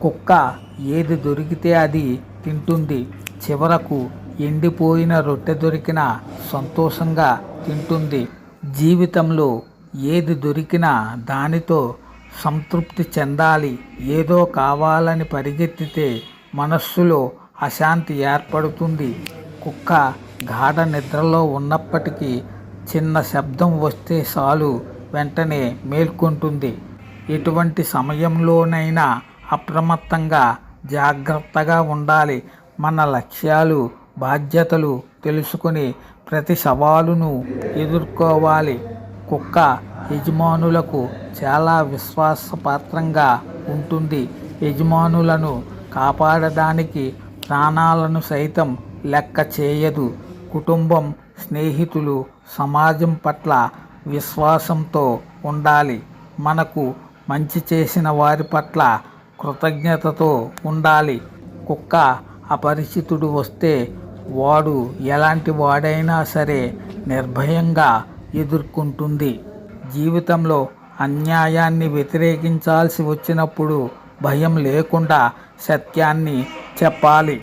కుక్క ఏది దొరికితే అది తింటుంది. చివరకు ఎండిపోయిన రొట్టె దొరికినా సంతోషంగా తింటుంది. జీవితంలో ఏది దొరికినా దానితో సంతృప్తి చెందాలి. ఏదో కావాలని పరిగెత్తితే మనస్సులో అశాంతి ఏర్పడుతుంది. కుక్క గాఢ నిద్రలో ఉన్నప్పటికీ చిన్న శబ్దం వస్తే చాలు వెంటనే మేల్కొంటుంది. ఎటువంటి సమయంలోనైనా అప్రమత్తంగా జాగ్రత్తగా ఉండాలి. మన లక్ష్యాలు, బాధ్యతలు తెలుసుకొని ప్రతి సవాలును ఎదుర్కోవాలి. కుక్క యజమానులకు చాలా విశ్వాసపాత్రంగా ఉంటుంది. యజమానులను కాపాడడానికి ప్రాణాలను సైతం లెక్క చేయదు. కుటుంబం, స్నేహితులు, సమాజం పట్ల విశ్వాసంతో ఉండాలి. మనకు మంచి చేసిన వారి పట్ల కృతజ్ఞతతో ఉండాలి. కుక్క అపరిచితుడు వస్తే వాడు ఎలాంటి వాడైనా సరే నిర్భయంగా ఎదుర్కొంటుంది. జీవితంలో అన్యాయాన్ని వ్యతిరేకించాల్సి వచ్చినప్పుడు భయం లేకుండా సత్యాన్ని చెప్పాలి.